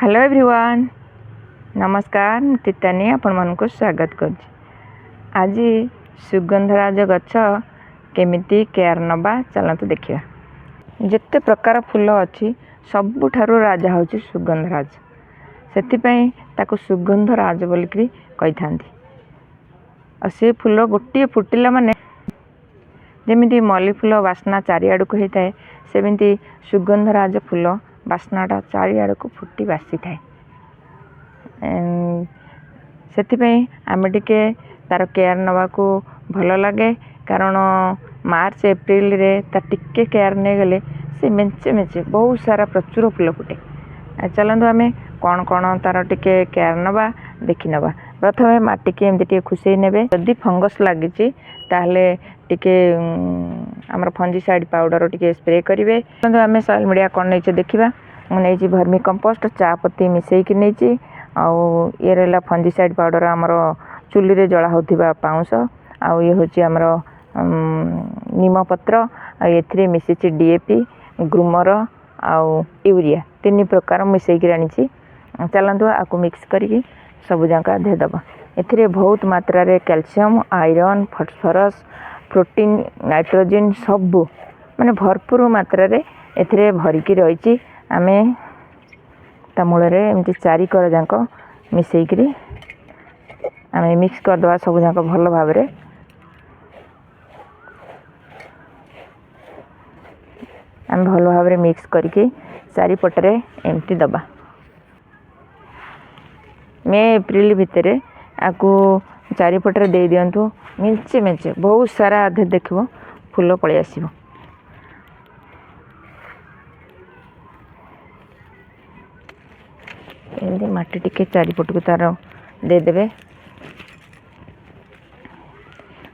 Hello everyone, नमस्कार। तीतानी आपण मानक स्वागत कर। आज सुगंधराज गछ केमिति केयर नबा चलतु देखिया। जिते प्रकार फूल अच्छी सबुठारु राजा हूँ सुगंधराज। से ताको सुगंधराज बोलिकी कही था। से फूल गोटे फुटिला माने जमीती मल्ली फूल बास्ना चारिआड़ को होता है, सेमती सुगंधराज फूल बास्नाटा चारिआड़ को फुटी बासी थाए। से आम टिके तार केयर नवा को भल लगे, कारण मार्च एप्रिल रे तार टिके केयर नहीं गले से मेचे मेचे बहुत सारा प्रचुर फूल फुटे। चलतु आम कौन कौन तार टिके केयर नवा देखी नवा। प्रथम माटी की एमती खुशे ने जदि फंगस लगी ताहले टिके आमर फंजीसाइड पाउडर टिके स्प्रे करेंगे। आम सॉइल मीडिया कौन नहीं देखा। मुझे भर्मी कंपोस्ट चापत्ती मिसेक नहीं ये रहा फंजीसाइड पाउडर आमर चुली रे जला होता पाउंस आउ ये हूँ आमर नीम पत्र ए मिसी डीएपी ग्रूमर आउ यूरिया तीन प्रकार मिसेक आनी। चलतु आपको मिक्स करके सब जाक देदबा। ए बहुत मात्रा रे calcium iron phosphorus protein nitrogen सबू माने भरपूर मात्रा रे एथिरे भरिकी रही। आमे ता मूल एमती चारि कर जाक मिसेकरी आमे मिक्स करदे सब जाक भल भाव रे। आम भल भाव रे मिक्स करके चारिपटे एमती दबा। मे एप्रिल भितर आपको चारिपटे दे दिंतु मेचे मेचे बहुत सारा आधे देखो फूल पलि आसो। एमती माटी टिके चारिपट को तार देदेवे।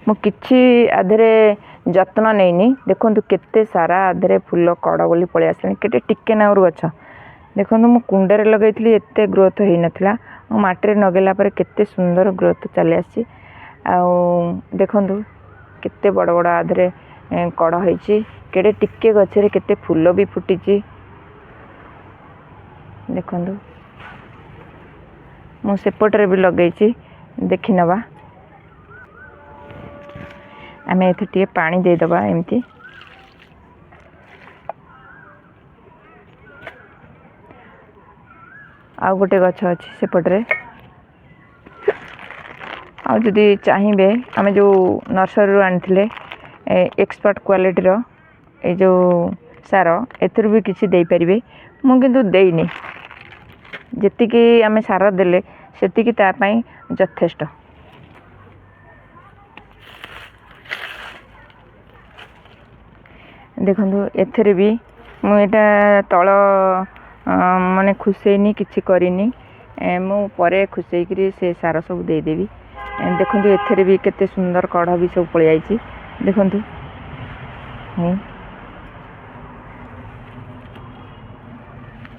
मु किछि आधे जत्न नहीं देखु केते सारा आधे फूल कड़ बोली पलि आसला केटे टिके नावर गछ देखो मु कुंडे लगे एत ग्रोथ हो नाला माटी नगेला पर केते सुंदर ग्रोथ चली आसी। देखु केते बड़ बड़ आधे कड़ होती केटे टिके गछरे केते फूल भी फुटी। देखु मु सेपटे भी लगे देखी नवा। आम ए पानी देदबा एमती। आउ गोटे गछ अच्छी सेपटे आदि चाहिए आम जो नर्सरी आनी एक्सपर्ट क्वालिटी रो ये जो सार एथर भी किसी दे पारे। मु किंतु देनी जी आम सार देले सेतिकी तापाई यथेष्ट। देखु एथेरे भी मुझा तल माने खुशेनी किसी करनी मु परे खुशेकरी से सार सब देदेवी। देखु एथेरे भी केते सुंदर कढ़ भी सब पलि आइछि। देखु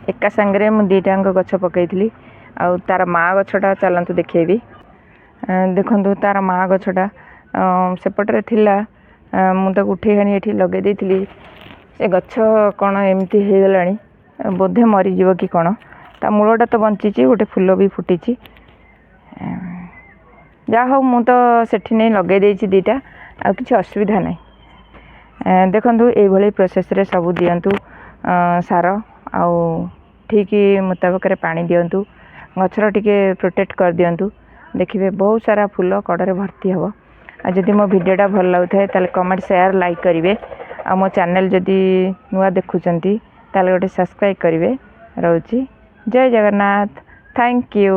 एका सांगरे मु दीटांग गछ पकईली आउ तार माँ गछटा चलतु देखेबी। देखु तार माँ गछटा सेपटे थिला मुझे उठे आनी ये लगे देती से गछ कौन एमती हो गला बोधे मरीज कि कौन ता मूलटा तो बंची गोटे फूल भी फुटी। जा हो मु तो सेठी नहीं लगे देती दीटा आ किसी असुविधा ना। देखु ये प्रोसेस रे सब दिंतु सार आउ ठीक मुताबक पानी दिंतु गछर टिके प्रोटेक्ट कर दिंतु। देखिए बहुत सारा फूल कड़े भर्ती हम। जदि मो भिडियोटा भल लगे ताले कमेंट शेयर लाइक करेंगे। आ मो चैनल जदि नुआ देखुंती ताले गोटे सब्सक्राइब करेंगे। रोची जय जगन्नाथ। Thank you.